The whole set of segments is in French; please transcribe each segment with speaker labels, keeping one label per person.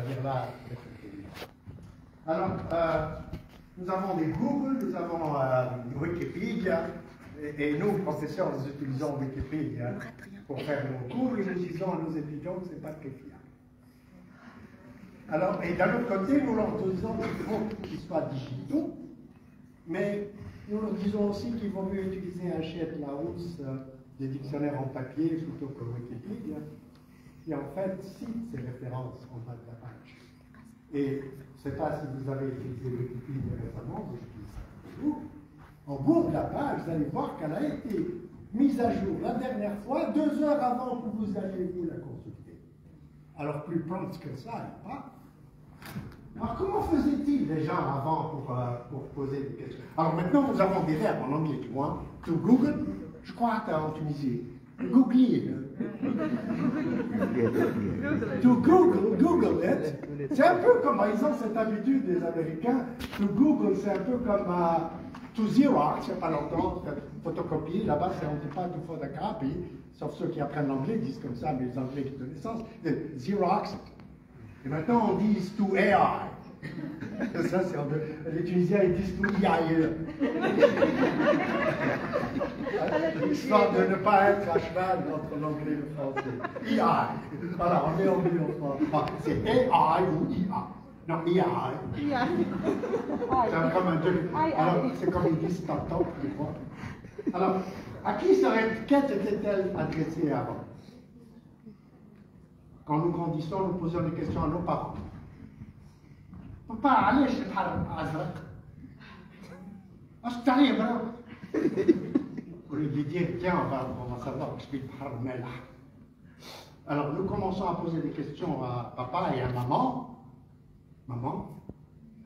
Speaker 1: c'est-à-dire là. Alors, nous avons des Google, nous avons Wikipédia, et nous, professeurs, nous utilisons Wikipédia pour faire nos cours, et nous disons à nos étudiants que ce n'est pas très fiable. Alors, et d'un autre côté, nous leur disons qu'il faut qu'ils soient digitaux, mais nous leur disons aussi qu'il vaut mieux utiliser un Shed Larousse des dictionnaires en papier plutôt que Wikipédia, qui en fait cite ces références en bas de la page. Et je ne sais pas si vous avez utilisé Wikipédia récemment, vous utilisez ça toujours. En bas de la page, vous allez voir qu'elle a été mise à jour la dernière fois, 2 heures avant que vous alliez vous la consulter. Alors plus prompt que ça, il n'y a pas. Alors comment faisaient-ils les gens avant pour poser des questions? Alors maintenant, nous avons des verbes en anglais, du moins. To Google, je crois en Tunisie. Googler. To Google it. C'est un peu comme, ils ont cette habitude, les Américains. To Google, c'est un peu comme to Xerox, il n'y a pas longtemps, photocopier. Là-bas, on ne dit pas to photocopy, sauf ceux qui apprennent l'anglais disent comme ça, mais les Anglais qui donnent naissance. Xerox. Et maintenant, on dit to AI. Ça, les Tunisiens, ils disent to IAE. Histoire de ne pas être à cheval entre l'anglais et le français. AI. Voilà, on est anglais en français. C'est AI ou IA. Non, AI. C'est comme un deux. Alors, c'est comme ils disent start-up, je crois. Alors, à qui cette étiquette était-elle adressée avant? Quand nous grandissons, nous posons des questions à nos parents. Papa, allez, je vais parler à Azrak. Est-ce que tu arrives là? Au lieu de dire, tiens, on va savoir que je vais parler Mellah. Alors, nous commençons à poser des questions à papa et à maman. Maman.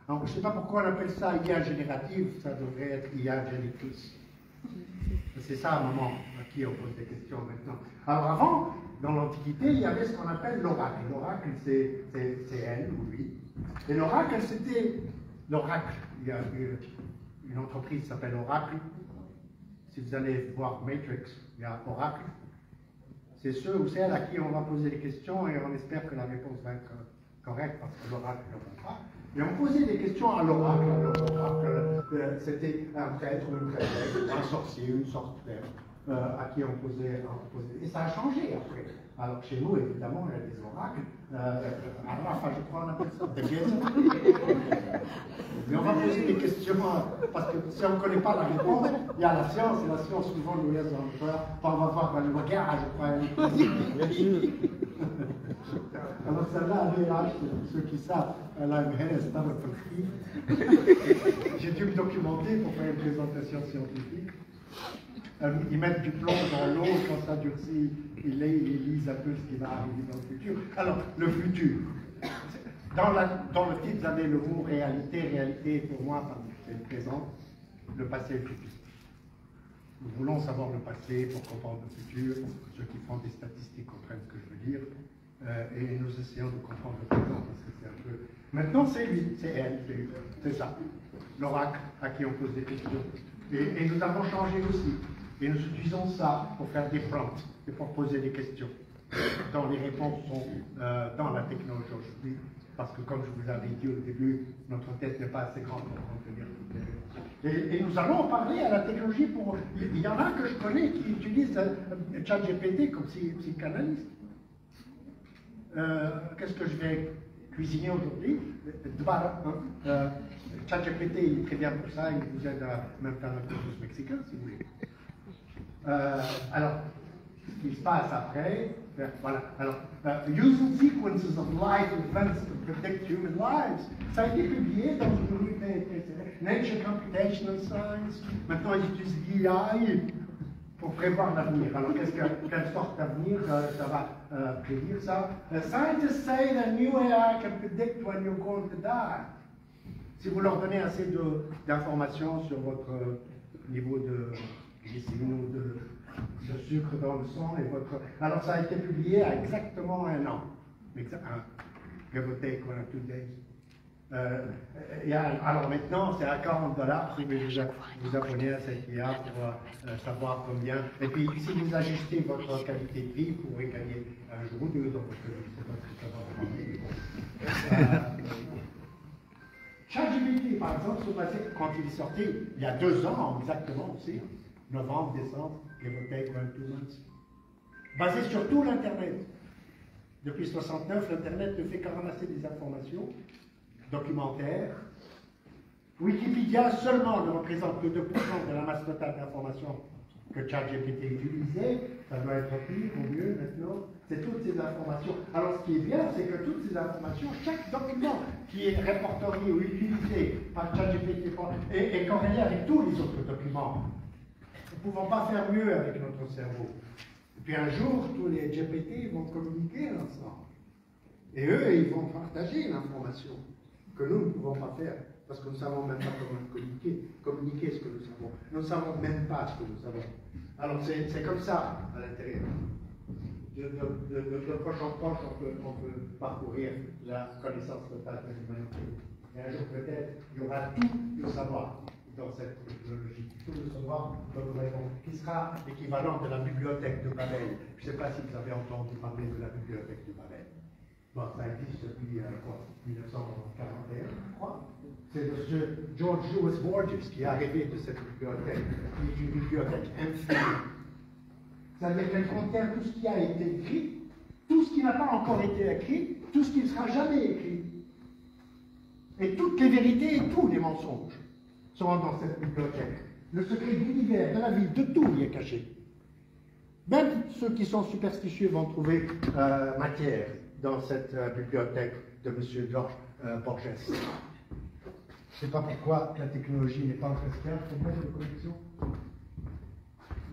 Speaker 1: Alors, je ne sais pas pourquoi on appelle ça IA générative, ça devrait être IA génétrice. C'est ça, maman, à qui on pose des questions maintenant. Alors, avant, dans l'Antiquité, il y avait ce qu'on appelle l'oracle. L'oracle, c'est elle ou lui. Et l'oracle, c'était l'oracle. Il y a une entreprise qui s'appelle Oracle. Si vous allez voir Matrix, il y a Oracle. C'est ceux ou celles à qui on va poser des questions et on espère que la réponse va être correcte parce que l'oracle ne répond pas. Et on posait des questions à l'oracle. L'oracle, c'était un prêtre ou une prêtresse, un sorcier, une sorcière. À qui on posait. Et ça a changé après. Alors chez nous, évidemment, il y a des oracles. Arafa, je crois, on appelle ça des guettes. Mais on va poser des questions, parce que si on ne connaît pas la réponse, il y a la science, et la science souvent nous laisse dans le cœur. On va voir le regard, je crois. Alors celle-là, VH, ceux qui savent, elle a une haine, c'est un J'ai dû me documenter pour faire une présentation scientifique. Ils mettent du plomb dans l'eau, quand ça durcit, ils lisent un peu ce qui va arriver dans le futur. Alors, le futur. Dans le titre, vous avez le mot réalité. Réalité, pour moi, c'est le présent, le passé et le futur. Nous voulons savoir le passé pour comprendre le futur. Ceux qui font des statistiques comprennent ce que je veux dire. Et nous essayons de comprendre le présent, parce que c'est un peu... Maintenant, c'est lui, c'est elle, c'est ça. L'oracle à qui on pose des questions. Et nous avons changé aussi. Et nous utilisons ça pour faire des prompts et pour poser des questions, dont les réponses sont dans la technologie aujourd'hui. Parce que, comme je vous avais dit au début, notre tête n'est pas assez grande pour contenir toutes les réponses. Et nous allons parler à la technologie pour... Il y en a que je connais qui utilisent ChatGPT comme psychanalyste. Qu'est-ce que je vais cuisiner aujourd'hui? ChatGPT, il est très bien pour ça, il vous aide à même faire la sauce mexicaine, si vous voulez. Alors, ce qui se passe après, voilà. Alors, using sequences of life events to predict human lives. Ça a été publié dans une revue Nature Computational Science. Maintenant, ils utilisent l'IA pour prévoir l'avenir. Alors, quelle sorte d'avenir ça va prédire ça? Scientists say that new AI can predict when you're going to die. Si vous leur donnez assez d'informations sur votre niveau de glycémie ou de sucre dans le sang et votre... Alors ça a été publié à exactement 1 an. Give or take 1 or 2 days. Alors maintenant, c'est à $40. Vous pouvez vous abonner à cette IA pour savoir combien. Et puis, si vous ajustez votre qualité de vie, vous pourrez gagner un jour ou deux dans votre vie. C'est pas ce que ça va demander. ChatGPT, par exemple, quand il est sorti, il y a 2 ans exactement aussi, novembre, décembre, give or take 2 months, basé sur tout l'Internet. Depuis 1969, l'Internet ne fait que ramasser des informations documentaires. Wikipédia seulement ne représente que 2% de la masse totale d'informations que ChatGPT utilisait. Ça doit être pire ou mieux maintenant. C'est toutes ces informations. Alors, ce qui est bien, c'est que toutes ces informations, chaque document qui est répertorié ou utilisé par ChatGPT est corrélé avec tous les autres documents. Nous ne pouvons pas faire mieux avec notre cerveau. Et puis un jour, tous les GPT vont communiquer ensemble. Et eux, ils vont partager l'information que nous ne pouvons pas faire. Parce que nous ne savons même pas comment communiquer ce que nous savons. Nous ne savons même pas ce que nous savons. Alors c'est comme ça à l'intérieur. De proche en proche, on peut parcourir la connaissance totale de l'humanité. Et un jour peut-être, il y aura tout le savoir dans cette technologie. Tout le savoir qui sera l'équivalent de la bibliothèque de Babel. Je ne sais pas si vous avez entendu parler de la bibliothèque de Babel. Bon, ça existe depuis 1941, je crois. C'est M. George Louis Borges qui est arrivé de cette bibliothèque, qui est une bibliothèque infinie. C'est-à-dire qu'elle contient tout ce qui a été écrit, tout ce qui n'a pas encore été écrit, tout ce qui ne sera jamais écrit. Et toutes les vérités et tous les mensonges sont dans cette bibliothèque. Le secret de l'univers, de la vie, de tout y est caché. Même ceux qui sont superstitieux vont trouver matière dans cette bibliothèque de M. George Borges. Je ne sais pas pourquoi la technologie n'est pas en train de se faire, problème de connexion.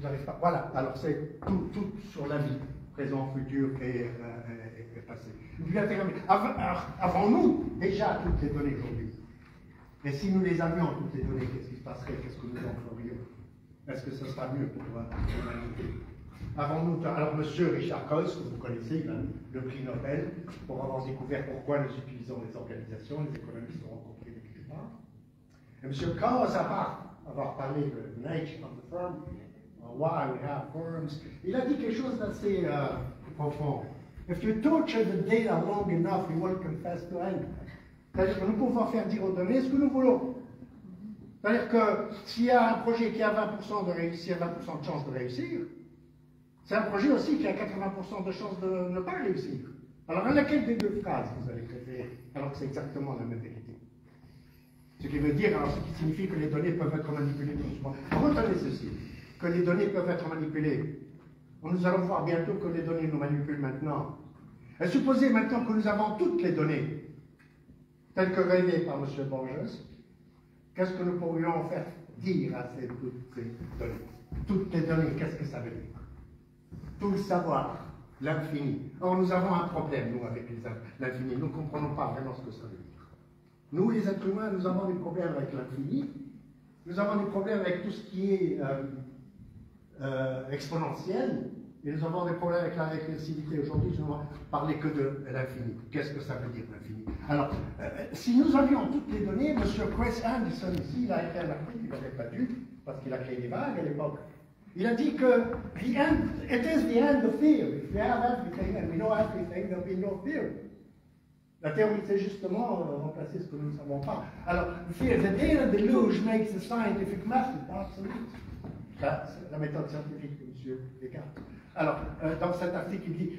Speaker 1: J'arrive pas. Voilà, alors c'est tout sur la vie, présent, futur et passé. Avons-nous déjà toutes les données aujourd'hui? Et si nous les avions, toutes les données, qu'est-ce qui se passerait? Qu'est-ce que nous en ferions? Est-ce que ce sera mieux pour l'humanité? Avons-nous. Alors, M. Richard Coase, que vous connaissez, il a le prix Nobel pour avoir découvert pourquoi nous utilisons les organisations, les économistes ont rencontré depuis le départ. Et M. Coase, à part avoir parlé de nature of the firm, why we have firms, il a dit quelque chose d'assez profond. If you torture the data long enough, you will confess to anything. C'est-à-dire que nous pouvons faire dire aux données ce que nous voulons. C'est-à-dire que s'il y a un projet qui a 20% de réussir, 20% de chance de réussir, c'est un projet aussi qui a 80% de chances de ne pas réussir. Alors, à laquelle des deux phrases vous allez préférer, alors que c'est exactement la même vérité? Ce qui veut dire, alors, ce qui signifie que les données peuvent être manipulées doucement. Retenez ceci, que les données peuvent être manipulées. Nous allons voir bientôt que les données nous manipulent maintenant. Et supposez maintenant que nous avons toutes les données, telles que rêvées par M. Borges, qu'est-ce que nous pourrions faire dire à toutes ces données? Toutes les données, qu'est-ce que ça veut dire? Tout le savoir, l'infini. Or, nous avons un problème, nous, avec l'infini. Nous ne comprenons pas vraiment ce que ça veut dire. Nous, les êtres humains, nous avons des problèmes avec l'infini. Nous avons des problèmes avec tout ce qui est exponentiel. Et nous avons des problèmes avec la récursivité. Aujourd'hui, je ne vais parler que de l'infini. Qu'est-ce que ça veut dire, l'infini? Alors, si nous avions toutes les données, M. Chris Anderson, ici, il a écrit un article qu'il n'avait pas dû, parce qu'il a créé des vagues à l'époque. Il a dit que it is the end of theory. If we have everything and we know everything, there will be no theory. La théorie, c'est justement remplacer ce que nous ne savons pas. Alors, the data deluge makes the scientific method obsolete. C'est la méthode scientifique de M. Descartes. Alors, dans cet article, il dit,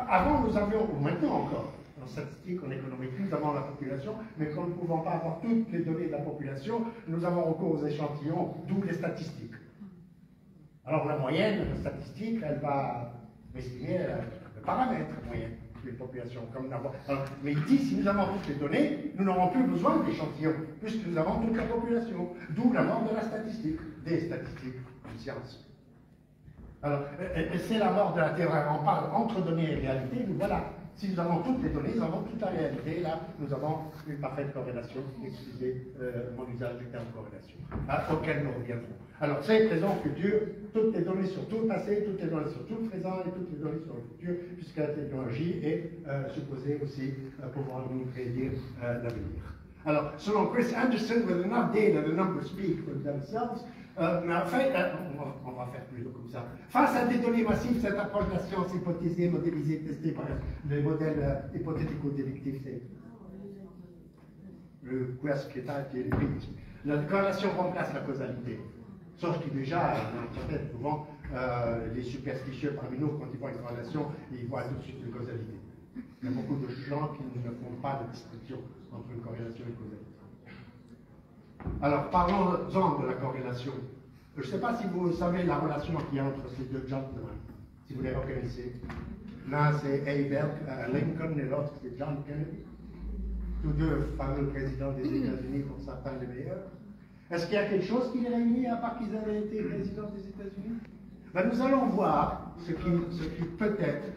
Speaker 1: avant nous avions, ou maintenant encore, en statistique, en économétrie, nous avons la population, mais quand nous ne pouvons pas avoir toutes les données de la population, nous avons recours aux échantillons, d'où les statistiques. Alors la moyenne statistique, elle va estimer le paramètre moyen des populations. Comme mais il dit, si nous avons toutes les données, nous n'aurons plus besoin d'échantillons, puisque nous avons toute la population. D'où la mort de la statistique, des statistiques, une science. Alors, c'est la mort de la théorie. On parle entre données et réalité, nous voilà. Si nous avons toutes les données, nous avons toute la réalité. Là, nous avons une parfaite corrélation. Excusez mon usage du terme corrélation, auquel nous reviendrons. Alors, c'est présent, futur, toutes les données sur tout le passé, toutes les données sur tout le présent et toutes les données sur le futur, puisque la technologie est supposée aussi pouvoir nous prédire l'avenir. Alors, selon Chris Anderson, with enough data, the numbers speak for themselves. Mais en fait, on va faire plutôt comme ça. Face à des données massives, cette approche de la science hypothétisée, modélisée, testée par les modèles hypothético-déductifs, le quaesquita qui est le but. La corrélation remplace la causalité. Sauf que déjà, souvent, les superstitieux parmi nous, quand ils voient une corrélation, ils voient tout de suite une causalité. Il y a beaucoup de gens qui ne font pas de distinction entre une corrélation et une causalité. Alors, parlons-en de la corrélation. Je ne sais pas si vous savez la relation qu'il y a entre ces deux gentlemen, si vous les reconnaissez. L'un, c'est Abraham Lincoln et l'autre, c'est John Kennedy. Tous deux fameux présidents des États-Unis pour certains les meilleurs. Est-ce qu'il y a quelque chose qui les réunit à part qu'ils avaient été présidents des États-Unis? Ben, nous allons voir ce qui peut être.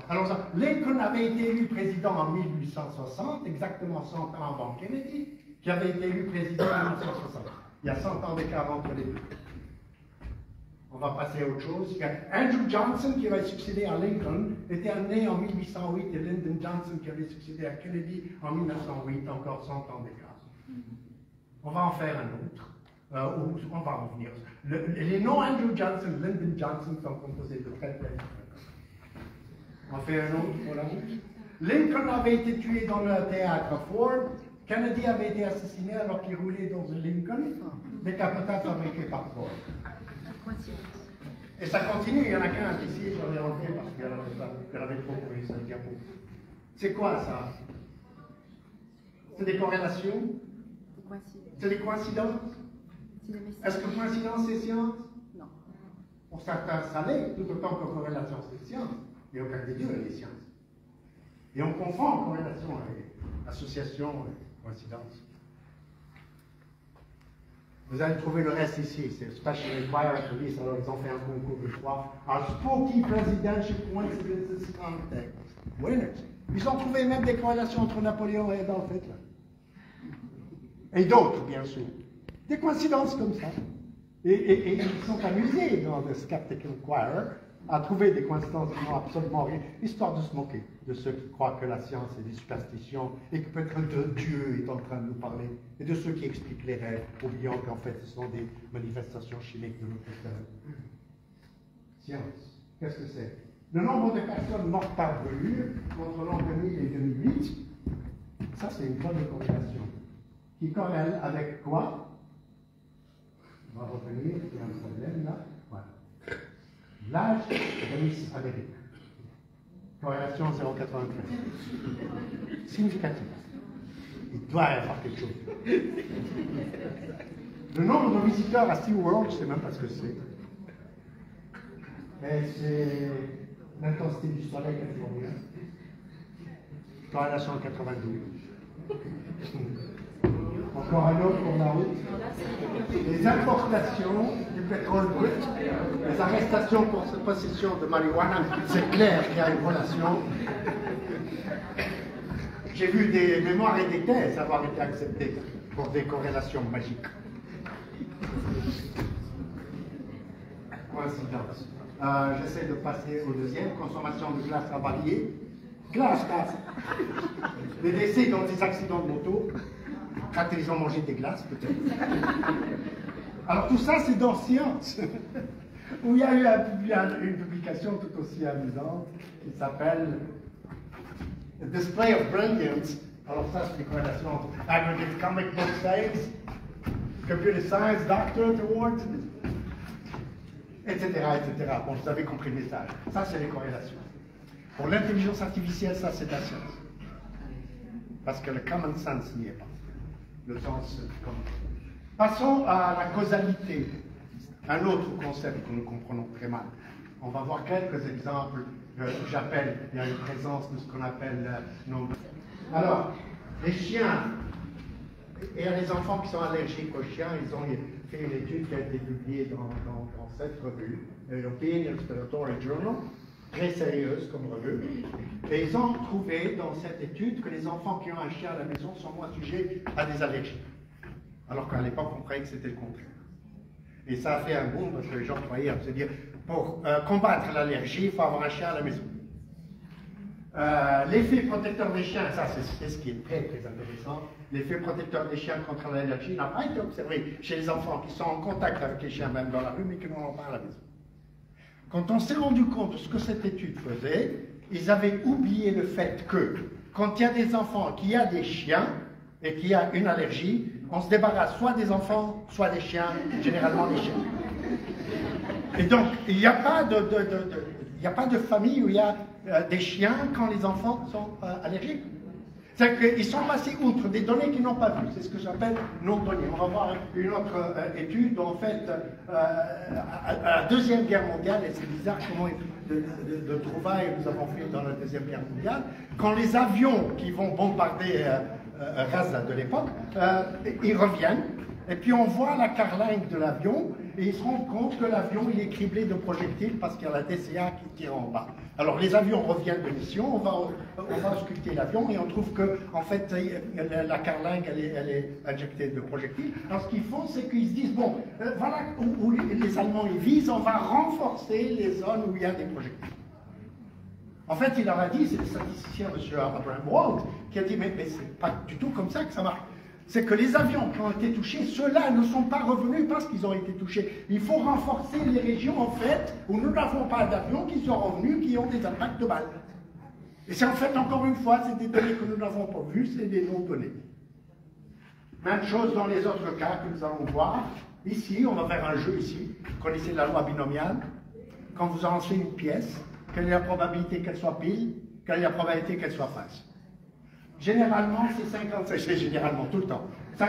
Speaker 1: Alors, Lincoln avait été élu président en 1860, exactement 100 ans avant Kennedy, qui avait été élu président en 1960. Il y a 100 ans d'écart entre les deux. On va passer à autre chose. Andrew Johnson, qui va succéder à Lincoln, était né en 1808 et Lyndon Johnson, qui avait succédé à Kennedy en 1908, encore 100 ans d'écart. On va en faire un autre. On va en venir. Les noms Andrew Johnson, Lyndon Johnson sont composés de très belles. On fait un autre pour la route. Lincoln avait été tué dans le théâtre Ford. Kennedy avait été assassiné alors qu'il roulait dans un Lincoln, décapotable fabriqué par Ford. Et ça continue, il y en a qu'un ici, j'en ai enlevé parce qu'il y en avait trop pour les diapos. C'est quoi ça? C'est des corrélations? C'est des coïncidences? Est-ce que coïncidence c'est science?
Speaker 2: Non.
Speaker 1: Pour certains, ça l'est, tout autant que corrélation c'est science. Et aucun des deux est science. Et on confond corrélation avec association et coïncidence. Vous allez trouver le reste ici, c'est Special Required Police, alors ils ont fait un concours de 3. Un Spooky Presidential Coincidences Context. Winners. Ils ont trouvé même des corrélations entre Napoléon et Adolf Hitler. Et d'autres, bien sûr. Des coïncidences comme ça. Et ils sont amusés dans The Skeptic Inquirer à trouver des coïncidences qui n'ont absolument rien, histoire de se moquer de ceux qui croient que la science est des superstitions et que peut-être Dieu est en train de nous parler, et de ceux qui expliquent les rêves, oubliant qu'en fait ce sont des manifestations chimiques de notre cœur. Science, qu'est-ce que c'est? Le nombre de personnes mortes par brûlure entre l'an 2000 et 2008, ça c'est une bonne corrélation. Qui corrèle avec quoi? On va revenir, il y a un problème là. Voilà. L'âge de Miss Amérique. Corrélation 0,93. Significatif. Il doit y avoir quelque chose. Le nombre de visiteurs à SeaWorld, je ne sais même pas ce que c'est. Mais c'est l'intensité du soleil californien. Corrélation 92. Encore un autre pour la route. Les importations du pétrole brut, les arrestations pour possession de marijuana, c'est clair qu'il y a une relation. J'ai vu des mémoires et des thèses avoir été acceptées pour des corrélations magiques. Coïncidence. J'essaie de passer au deuxième. Consommation de glace avariée. Glace. Les décès dans des accidents de moto. Quand ils ont mangé des glaces, peut-être. Alors tout ça, c'est dans Science, où il y a eu une publication tout aussi amusante qui s'appelle Display of Brilliance. Alors ça, c'est une corrélation entre Aggregate Comic Book Sales, Computer Science Doctorate Awards, etc., etc. Bon, vous avez compris le message. Ça, c'est les corrélations. Pour l'intelligence artificielle, ça, c'est de la science. Parce que le common sense n'y est pas. Le sens commun. Passons à la causalité, un autre concept que nous comprenons très mal. On va voir quelques exemples que j'appelle, il y a une présence de ce qu'on appelle nombre. Alors, les chiens, et il y a des enfants qui sont allergiques aux chiens, ils ont fait une étude qui a été publiée dans cette revue, European Respiratory Journal, très sérieuse comme revue, et ils ont trouvé dans cette étude que les enfants qui ont un chien à la maison sont moins sujets à des allergies. Alors qu'à l'époque, on croyait que c'était le contraire. Et ça a fait un boom parce que les gens croyaient, se dire, pour combattre l'allergie, il faut avoir un chien à la maison. L'effet protecteur des chiens, ça c'est ce qui est très très intéressant, l'effet protecteur des chiens contre l'allergie n'a pas été observé chez les enfants qui sont en contact avec les chiens, même dans la rue, mais qui n'en ont pas à la maison. Quand on s'est rendu compte de ce que cette étude faisait, ils avaient oublié le fait que, quand il y a des enfants qui ont des chiens, et qui a une allergie, on se débarrasse soit des enfants, soit des chiens, généralement les chiens. Et donc, il n'y a pas de famille où il y a des chiens quand les enfants sont allergiques. C'est-à-dire qu'ils sont passés outre des données qu'ils n'ont pas vues. C'est ce que j'appelle non-données. On va voir une autre étude où, en fait, à la Deuxième Guerre mondiale, et c'est bizarre comment de trouvailles nous avons fait dans la Deuxième Guerre mondiale, quand les avions qui vont bombarder Gaza de l'époque, ils reviennent, et puis on voit la carlingue de l'avion, et ils se rendent compte que l'avion il est criblé de projectiles parce qu'il y a la DCA qui tire en bas. Alors les avions reviennent de mission, on va ausculter l'avion et on trouve que en fait la carlingue elle est injectée de projectiles. Alors ce qu'ils font c'est qu'ils se disent bon voilà où les Allemands ils visent, on va renforcer les zones où il y a des projectiles. En fait il leur a dit, c'est le statisticien M. Abraham Wald qui a dit mais c'est pas du tout comme ça que ça marche. C'est que les avions qui ont été touchés, ceux-là ne sont pas revenus parce qu'ils ont été touchés. Il faut renforcer les régions, en fait, où nous n'avons pas d'avions qui sont revenus, qui ont des impacts de balles. Et c'est en fait, encore une fois, c'est des données que nous n'avons pas vues, c'est des non-données. Même chose dans les autres cas que nous allons voir. Ici, on va faire un jeu ici. Vous connaissez la loi binomiale. Quand vous lancez une pièce, quelle est la probabilité qu'elle soit pile, quelle est la probabilité qu'elle soit face? Généralement, c'est 50, c'est généralement, tout le temps, 50%.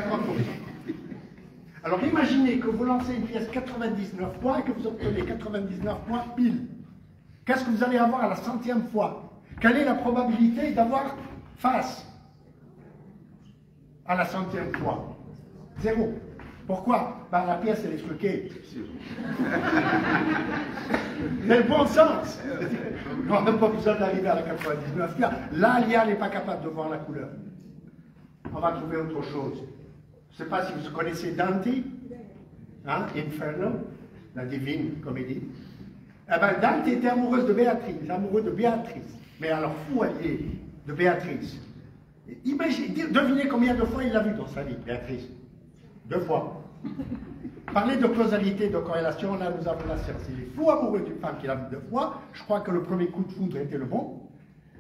Speaker 1: Alors imaginez que vous lancez une pièce 99 fois et que vous obtenez 99 points pile. Qu'est-ce que vous allez avoir à la 100e fois? Quelle est la probabilité d'avoir face à la 100e fois? 0. Pourquoi? Ben, la pièce, elle est truquée. C'est le bon sens. On n'a pas besoin d'arriver à la 99. Là, l'IA n'est pas capable de voir la couleur. On va trouver autre chose. Je ne sais pas si vous connaissez Dante, hein, Inferno, la divine comédie. Eh ben, Dante était amoureuse de Béatrice, amoureux de Béatrice. Mais alors fou allié de Béatrice. Imaginez, devinez combien de fois il l'a vue dans sa vie, Béatrice. 2 fois. Parler de causalité, de corrélation, là nous avons la science. Il est fou amoureux d'une femme qu'il a vue 2 fois. Je crois que le premier coup de foudre était le bon.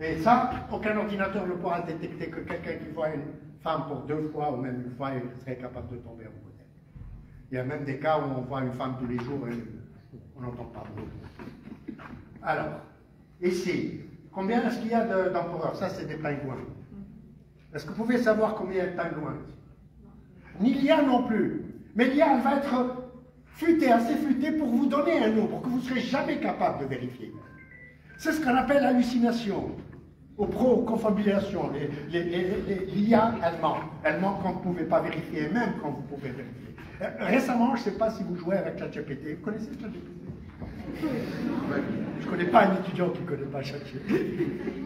Speaker 1: Et ça, aucun ordinateur ne pourra détecter que quelqu'un qui voit une femme pour 2 fois ou même une fois, il serait capable de tomber amoureux d'elle. Il y a même des cas où on voit une femme tous les jours et on n'entend pas beaucoup. Alors, ici, combien est-ce qu'il y a d'empereurs? Ça, c'est des pingouins. Est-ce que vous pouvez savoir combien il y a de pingouins? Ni l'IA non plus. Mais l'IA, elle va être futée, assez futée pour vous donner un nombre que vous ne serez jamais capable de vérifier. C'est ce qu'on appelle hallucination, ou pro-confabulation. L'IA, elle ment. Elle ment quand vous ne pouvez pas vérifier, même quand vous pouvez vérifier. Récemment, je ne sais pas si vous jouez avec ChatGPT. Vous connaissez ChatGPT? Je ne connais pas un étudiant qui ne connaît pas ChatGPT.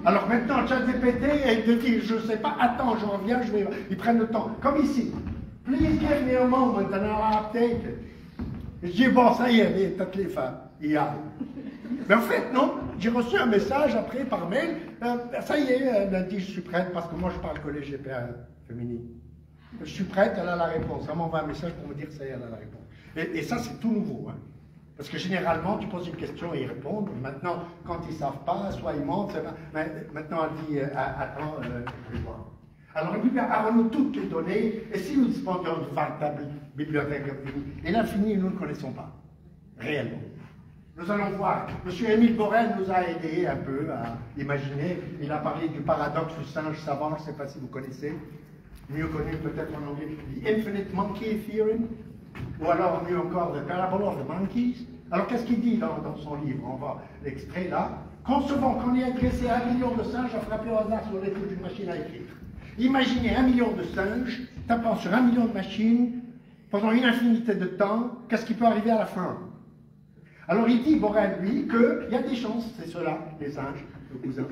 Speaker 1: Alors maintenant, ChatGPT, il te dit, je ne sais pas, attends, je reviens, ils prennent le temps. Comme ici. Please give me a moment and I'll update it. Je dis, bon, ça y est, toutes les femmes, IA. Mais en fait, non, j'ai reçu un message après par mail, ça y est, elle m'a dit, je suis prête, parce que moi je parle que les GPA féminines. Je suis prête, elle a la réponse. Elle m'envoie un message pour me dire, ça y est, elle a la réponse. Et ça, c'est tout nouveau. Hein. Parce que généralement, tu poses une question et ils répondent. Maintenant, quand ils ne savent pas, soit ils mentent, mais maintenant elle dit, attends, je vais voir. Alors, avons-nous toutes les données, et si nous disposions de véritable bibliothèque infinie, et l'infini, nous ne connaissons pas, réellement. Nous allons voir, M. Émile Borel nous a aidé un peu à imaginer, il a parlé du paradoxe du singe savant, je ne sais pas si vous connaissez, mieux connu peut-être en anglais, The Infinite Monkey Theorem, ou alors mieux encore, The Parable of the Monkeys. Alors, qu'est-ce qu'il dit dans son livre? On voit l'extrait là. Concevons qu'on ait adressé 1 million de singes à frapper au hasard sur les touches d'une machine à écrire. Imaginez 1 million de singes tapant sur 1 million de machines pendant une infinité de temps, qu'est-ce qui peut arriver à la fin? Alors il dit, Borel, lui, qu'il y a des chances, c'est ceux-là, les singes, le cousin,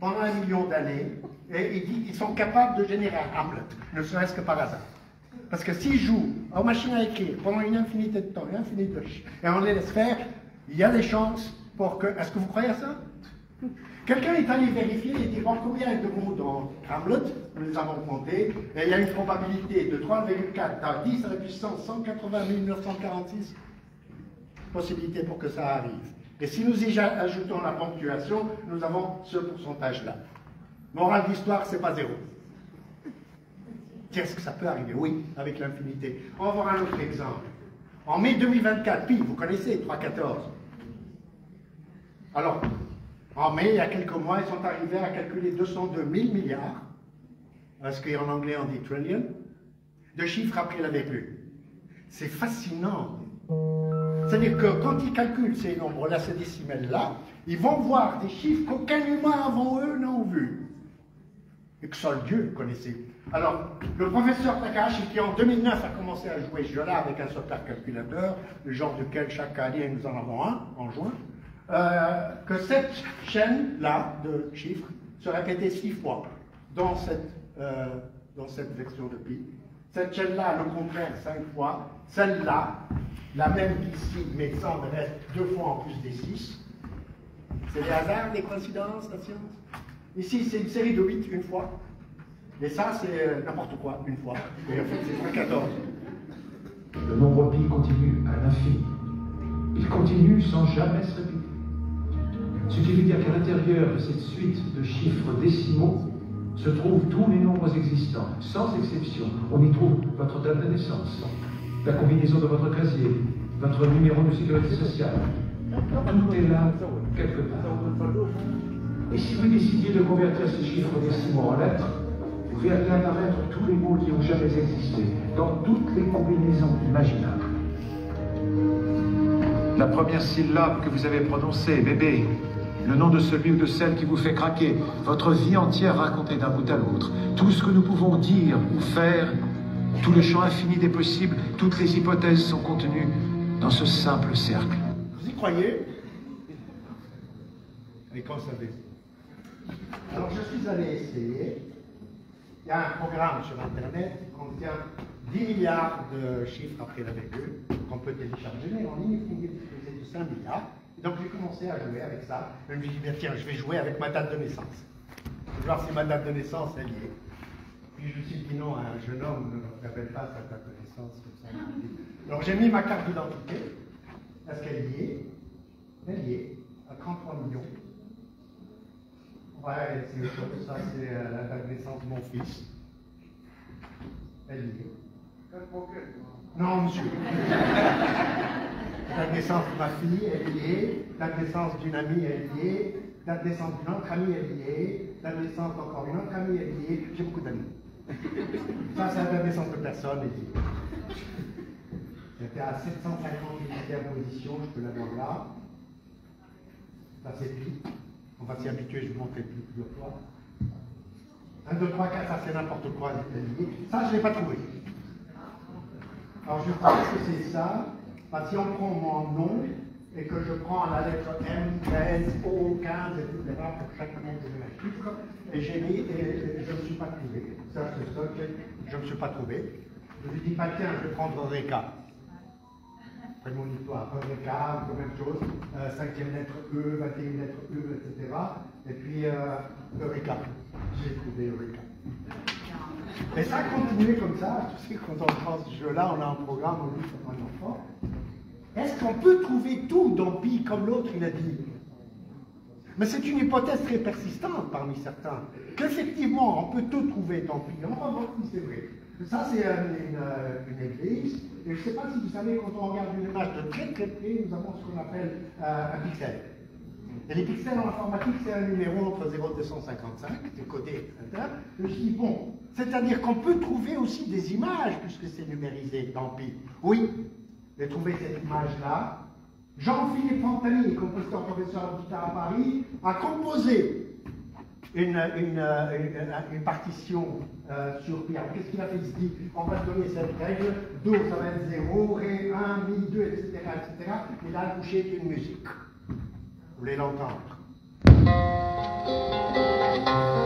Speaker 1: pendant 1 million d'années, et il dit qu'ils sont capables de générer un Hamlet, ne serait-ce que par hasard. Parce que s'ils jouent aux machines à écrire pendant une infinité de temps, une infinité de et on les laisse faire, il y a des chances pour que... Est-ce que vous croyez à ça? Quelqu'un est allé vérifier et dit, bon, combien de mots dans Hamlet? Nous les avons comptés, et il y a une probabilité de 3,4 dans 10 à la puissance 180 946 possibilités pour que ça arrive. Et si nous y ajoutons la ponctuation, nous avons ce pourcentage-là. Morale d'histoire, c'est pas 0. Est-ce que ça peut arriver? Oui, avec l'infinité. On va voir un autre exemple. En mai 2024, pi, vous connaissez 3,14. Alors, en mai, il y a quelques mois, ils sont arrivés à calculer 202 000 milliards, parce qu'en anglais on dit trillion, de chiffres après la vécu. C'est fascinant. C'est-à-dire que quand ils calculent ces nombres-là, ces décimales-là, ils vont voir des chiffres qu'aucun humain avant eux n'ont vus. Et que seul Dieu connaissait. Alors, le professeur Takahashi, qui en 2009 a commencé à jouer ce jeu-là avec un supercalculateur, le genre duquel chaque année nous en avons un, en juin, que cette chaîne-là de chiffres se répétait 6 fois dans cette version de pi. Cette chaîne-là, le contraire, 5 fois. Celle-là, la même qu'ici, mais sans le reste, 2 fois en plus des 6. C'est des hasards, des coïncidences, la science? Ici, c'est une série de 8 une fois. Et ça, c'est n'importe quoi, une fois. Et en fait, c'est 14.
Speaker 2: Le nombre pi continue à l'infini. Il continue sans jamais se répéter. Ce qui veut dire qu'à l'intérieur de cette suite de chiffres décimaux se trouvent tous les nombres existants, sans exception. On y trouve votre date de naissance, la combinaison de votre casier, votre numéro de sécurité sociale. Tout est là, quelque part. Et si vous décidiez de convertir ces chiffres décimaux en lettres, vous verriez apparaître tous les mots qui ont jamais existé, dans toutes les combinaisons imaginables. La première syllabe que vous avez prononcée, bébé, le nom de celui ou de celle qui vous fait craquer, votre vie entière racontée d'un bout à l'autre, tout ce que nous pouvons dire ou faire, tout le champ infini des possibles, toutes les hypothèses sont contenues dans ce simple cercle.
Speaker 1: Vous y croyez? Et quand ça fait? Alors je suis allé essayer. Il y a un programme sur Internet qui contient 10 milliards de chiffres après la virgule qu'on peut télécharger, mais en ligne, il est de 5 milliards. Et donc j'ai commencé à jouer avec ça. Je me suis dit, tiens, je vais jouer avec ma date de naissance. Je vais voir si ma date de naissance, elle y est. Puis je me suis dit, non, un jeune homme ne rappelle pas sa date de naissance comme ça. Alors j'ai mis ma carte d'identité. Est-ce qu'elle y est? Elle y est, à 33 millions. Ouais, ça c'est la date de naissance de mon fils. Elle y est. Non, monsieur. La naissance de ma fille, elle y est. La naissance d'une amie, elle y est. La naissance d'une autre amie, elle y est. La naissance d'encore une autre amie, elle y est. J'ai beaucoup d'amis. Ça, c'est la naissance de personne, elle y est. J'étais à 750e position, je peux l'avoir là. Ça, c'est pi. On va s'y habituer, je vous montrerai plusieurs fois. 1, 2, 3, 4, ça c'est n'importe quoi, les liés. Ça, je ne l'ai pas trouvé. Alors, je pense que c'est ça. Enfin, si on prend mon nom et que je prends la lettre M, 13, O, 15, etc. pour chaque nom de la chiffre, et j'ai mis, et je ne me suis pas trouvé. Ça, c'est ça que je ne me suis pas trouvé. Je lui dis pas, tiens, je vais prendre Eureka. Après mon histoire, Eureka, même chose, 5e lettre E, 21e lettre E, etc. Et puis Eureka. J'ai trouvé Eureka. Et ça continue comme ça, tu sais, quand on prend ce jeu-là, on a un programme, on dit comme un enfant. Est-ce qu'on peut trouver tout dans pi comme l'autre, il a dit? Mais c'est une hypothèse très persistante parmi certains, qu'effectivement, on peut tout trouver dans pi. On va voir si c'est vrai. Ça, c'est une église. Et je ne sais pas si vous savez, quand on regarde une image de très très près, nous avons ce qu'on appelle un pixel. Et les pixels en informatique, c'est un numéro entre 0 et 255, c'est codé, etc. Je me suis dit, bon, c'est-à-dire qu'on peut trouver aussi des images, puisque c'est numérisé dans pi. Oui, j'ai trouvé cette image-là. Jean-Philippe Fontani, compositeur professeur de guitare à Paris, a composé une partition sur pi. Alors qu'est-ce qu'il a fait? Il se dit, on va donner cette règle, Do ça va être 0, Ré 1, Mi 2, etc., etc. Et là, le coucher est une musique. Vous voulez l'entendre?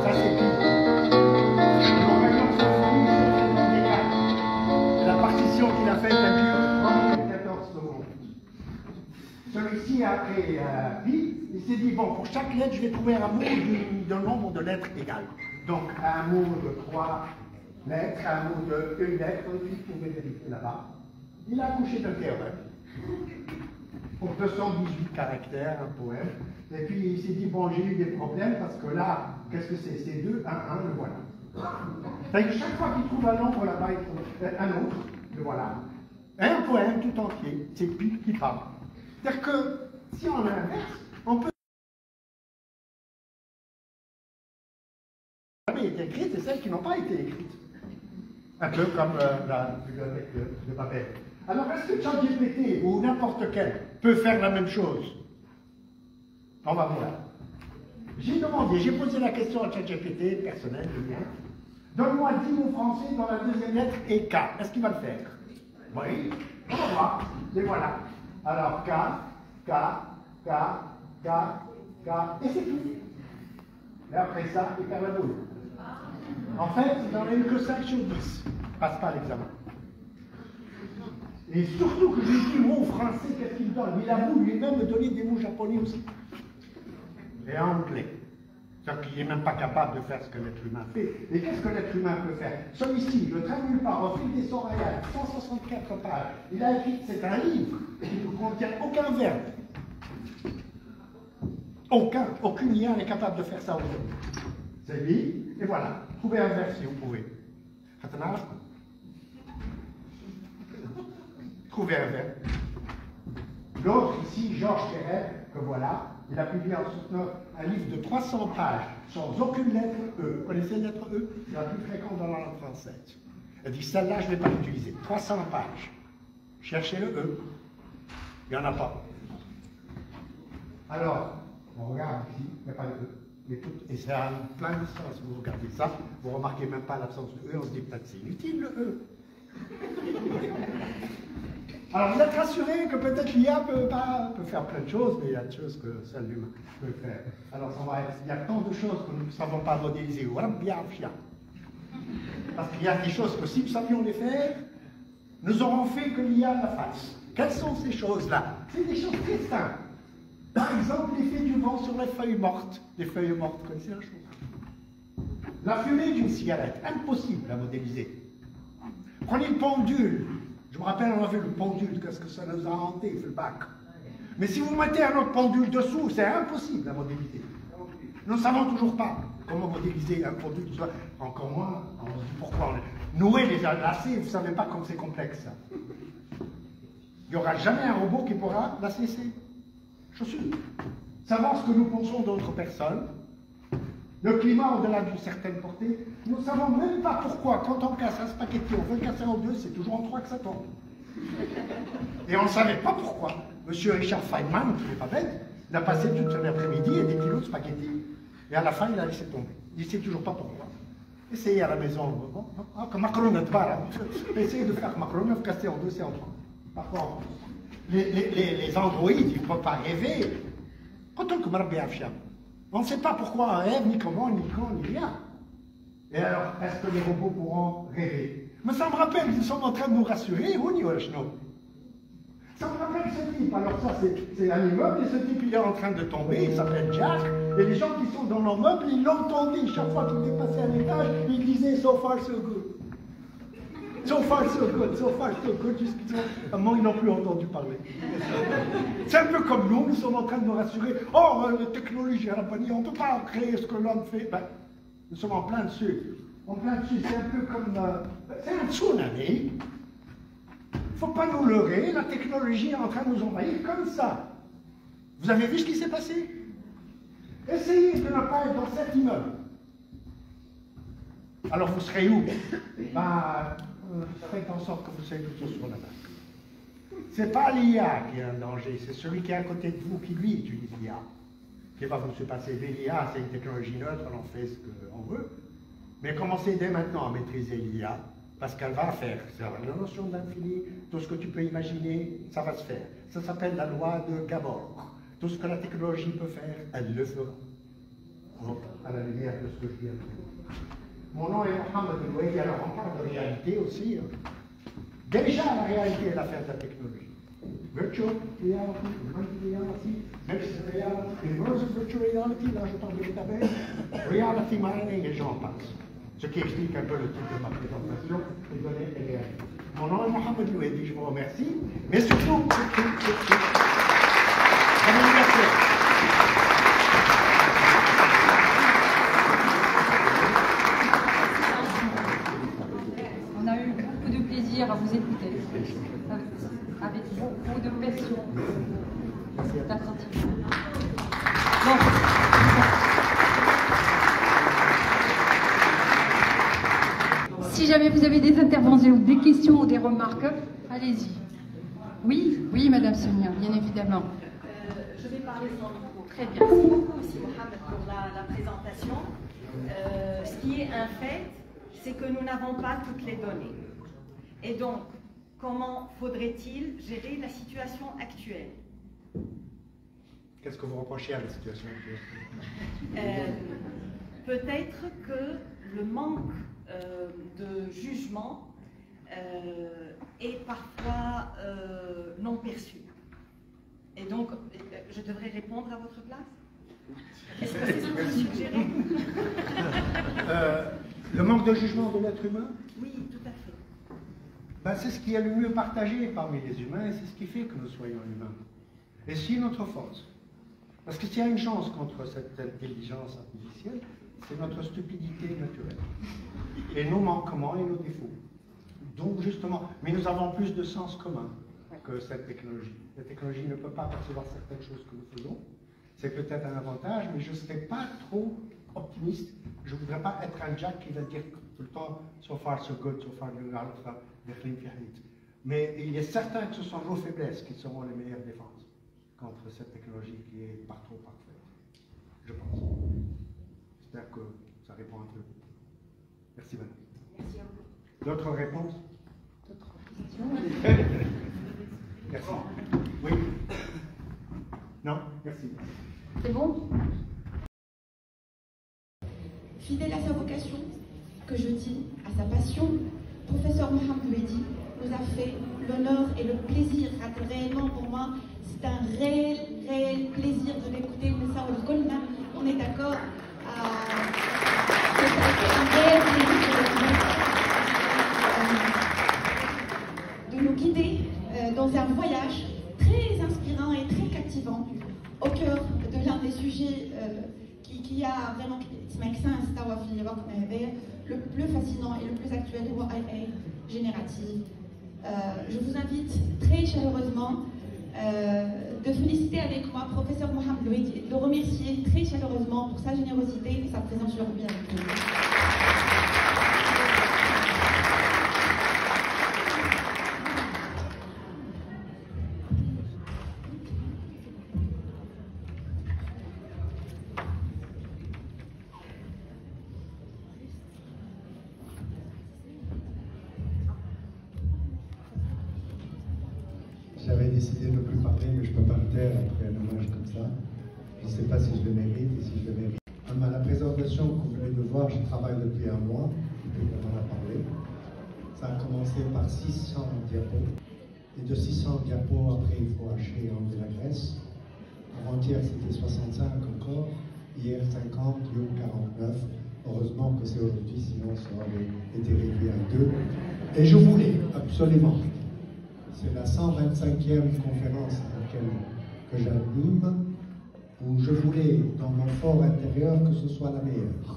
Speaker 1: Ça c'est pi. La partition qu'il a faite a duré 14 secondes. Celui-ci a créé pi. Il s'est dit, bon, pour chaque lettre, je vais trouver un amour d'un nombre de lettres égal. Donc, un amour de 3 lettres, un amour de 1 lettre, vous pouvez vérifier là-bas. Il a accouché d'un théorème. Pour 218 caractères, un poème. Et puis, il s'est dit, bon, j'ai eu des problèmes, parce que là, qu'est-ce que c'est? C'est 2, 1, 1, le voilà. C'est-à-dire que chaque fois qu'il trouve un nombre là-bas, il trouve un autre, le voilà. Un poème tout entier, c'est pile qui parle. C'est-à-dire que si on inverse, on peut jamais été écrites et celles qui n'ont pas été écrites. Un peu comme la bibliothèque de Babel. Alors, est-ce que ChatGPT ou n'importe quel peut faire la même chose? On va voir. J'ai demandé, j'ai posé la question à ChatGPT, personnel, le mien. Donne-moi 10 mots français dans la deuxième lettre et K. Est-ce qu'il va le faire? Oui. On va voir. Les voilà. Alors, K, K, K, K, K, et c'est tout. Et après ça, il perd la boule. En fait, il n'en a eu que 5 sur 10. Passe pas l'examen. Et surtout que j'ai dit mots français, qu'est-ce qu'il donne? Il a voulu lui-même me donner des mots japonais aussi. Et anglais. C'est-à-dire qu'il n'est même pas capable de faire ce que l'être humain fait. Et qu'est-ce que l'être humain peut faire? Celui-ci, le traduit par au fil des Sorayas, 164 pages. Il a écrit, c'est un livre qui ne contient aucun verbe. Aucune IA n'est capable de faire ça aujourd'hui. C'est lui, et voilà. Trouvez un verbe si vous pouvez. Trouvez un verbe. L'autre ici, Georges Ferrer, que voilà, il a publié en 69 un livre de 300 pages sans aucune lettre E. Vous connaissez la lettre E? C'est la plus fréquente dans la langue française. Elle dit, celle-là, je ne vais pas l'utiliser. 300 pages. Cherchez le E. Il n'y en a pas. Alors, on regarde ici, il n'y a pas de E. Et ça a plein de sens. Vous regardez ça, vous ne remarquez même pas l'absence de E, on se dit peut-être c'est inutile le E. Alors vous êtes rassuré que peut-être l'IA peut faire plein de choses, mais il y a des choses que seul l'humain peut faire. Alors il y a tant de choses que nous ne savons pas modéliser. Parce qu'il y a des choses que si nous savions les faire, nous aurons fait que l'IA la fasse. Quelles sont ces choses-là? C'est des choses très simples. Par exemple, l'effet du vent sur les feuilles mortes. Les feuilles mortes, connaissez la chose? La fumée d'une cigarette, impossible à modéliser. Prenez le pendule. Je me rappelle, on a vu le pendule, qu'est-ce que ça nous a hanté, le bac. Mais si vous mettez un autre pendule dessous, c'est impossible à modéliser. Nous ne savons toujours pas comment modéliser un pendule. Encore moins, on se dit pourquoi. Nouer les lacets, vous ne savez pas comme c'est complexe. Ça. Il n'y aura jamais un robot qui pourra lasser ses chaussures. Savoir ce que nous pensons d'autres personnes, le climat au-delà d'une certaine portée, nous ne savons même pas pourquoi, quand on casse un spaghetti, on veut le casser en deux, c'est toujours en trois que ça tombe. Et on ne savait pas pourquoi. Monsieur Richard Feynman, qui n'est pas bête, il a passé toute son après-midi et des kilos de spaghetti. Et à la fin, il a laissé tomber. Il ne sait toujours pas pourquoi. Essayez à la maison, comme Macron n'est pas essayez de faire Macron, casser en deux, c'est en trois. Par contre, les androïdes, ils ne peuvent pas rêver. Quand on ne sait pas pourquoi on rêve, ni comment, ni quand, ni rien. Et alors, est-ce que les robots pourront rêver? Mais ça me rappelle, ils sont en train de nous rassurer, ou ça me rappelle ce type. Alors ça, c'est un immeuble, et ce type, il est en train de tomber, il s'appelle Jack, et les gens qui sont dans l'immeuble, ils l'entendaient. Chaque fois qu'il dépassait un étage, ils disaient « so far, so good ». So far, so good, jusqu'à un moment, ils n'ont plus entendu parler. C'est un peu comme nous sommes en train de nous rassurer. Oh, la technologie, on ne peut pas créer ce que l'homme fait. Ben, nous sommes en plein dessus. En plein dessus, c'est un peu comme... c'est un tsunami. Il ne faut pas nous leurrer, la technologie est en train de nous envahir comme ça. Vous avez vu ce qui s'est passé? Essayez de ne pas être dans cet immeuble. Alors vous serez où? Faites en sorte que vous soyez plutôt sur la balle. Ce n'est pas l'IA qui est un danger, c'est celui qui est à côté de vous qui lui utilise l'IA. Qui va vous se passer. L'IA, c'est une technologie neutre, on en fait ce qu'on veut. Mais commencez dès maintenant à maîtriser l'IA, parce qu'elle va faire. C'est la notion d'infini, tout ce que tu peux imaginer, ça va se faire. Ça s'appelle la loi de Gabor. Tout ce que la technologie peut faire, elle le fera. Donc, à la lumière de ce que je viens de dire. Mon nom est Mohamed El-Ouaïdi, alors on parle de réalité aussi. Déjà, la réalité est l'affaire de la technologie. Virtual reality, augmented reality, mixed reality, immersive virtual reality, là je parle de métavers, reality mining et j'en passe. Ce qui explique un peu le titre de ma présentation, les données et réalité. Mon nom est Mohamed El-Ouaïdi, je vous remercie, mais surtout, bon anniversaire.
Speaker 3: vous écouter avec beaucoup de passion, d'attention. Bon. Si jamais vous avez des interventions ou des questions ou des remarques, allez-y. Oui, oui, Madame Sonia, bien évidemment.
Speaker 4: Je vais parler sans micro. Très bien. Merci beaucoup aussi, Mohamed, pour la présentation. Ce qui est un fait, c'est que nous n'avons pas toutes les données. Et donc, comment faudrait-il gérer la situation actuelle?
Speaker 1: Qu'est-ce que vous reprochez à la situation actuelle?
Speaker 4: Peut-être que le manque de jugement est parfois non perçu. Et donc, je devrais répondre à votre place? Est-ce que c'est ce que vous suggérez?
Speaker 1: Le manque de jugement de l'être humain?
Speaker 4: Oui, tout à fait.
Speaker 1: Ben, c'est ce qui est le mieux partagé parmi les humains et c'est ce qui fait que nous soyons humains. Et c'est notre force. Parce que s'il y a une chance contre cette intelligence artificielle, c'est notre stupidité naturelle. Et nos manquements et nos défauts. Donc justement, mais nous avons plus de sens commun que cette technologie. La technologie ne peut pas percevoir certaines choses que nous faisons. C'est peut-être un avantage, mais je ne serais pas trop optimiste. Je ne voudrais pas être un Jack qui va dire tout le temps « so far so good, so far mais il est certain que ce sont nos faiblesses qui seront les meilleures défenses contre cette technologie qui est pas trop parfaite. Je pense. J'espère que ça répond un peu. Merci, madame.
Speaker 4: Merci à vous.
Speaker 1: D'autres réponses?
Speaker 3: D'autres questions?
Speaker 1: Merci. Oui? Non? Merci.
Speaker 3: C'est bon?
Speaker 5: Fidèle à sa vocation, que je dis à sa passion, professeur Mohamed Louidi nous a fait l'honneur et le plaisir, réellement pour moi, c'est un réel plaisir de l'écouter. On est d'accord. C'est un réel plaisir de nous guider dans un voyage très inspirant et très captivant au cœur de l'un des sujets qui a vraiment le plus fascinant et le plus actuel de l'IA générative. Je vous invite très chaleureusement de féliciter avec moi professeur Mohamed Louidi, de le remercier très chaleureusement pour sa générosité et sa présence aujourd'hui avec nous.
Speaker 6: J'avais décidé de ne plus parler, mais je ne peux pas me taire après un hommage comme ça. Je ne sais pas si je le mérite et si je le mérite. À la présentation que vous venez de voir, je travaille depuis un mois, depuis qu'on en a parlé. Ça a commencé par 600 diapos. Et de 600 diapos, après, il faut hacher et enlever la graisse. Avant-hier, c'était 65 encore. Hier, 50, Lyon, 49. Heureusement que c'est aujourd'hui, sinon ça aurait été réduit à 2. Et je voulais, absolument. C'est la 125e conférence que j'anime, où je voulais, dans mon fort intérieur, que ce soit la meilleure.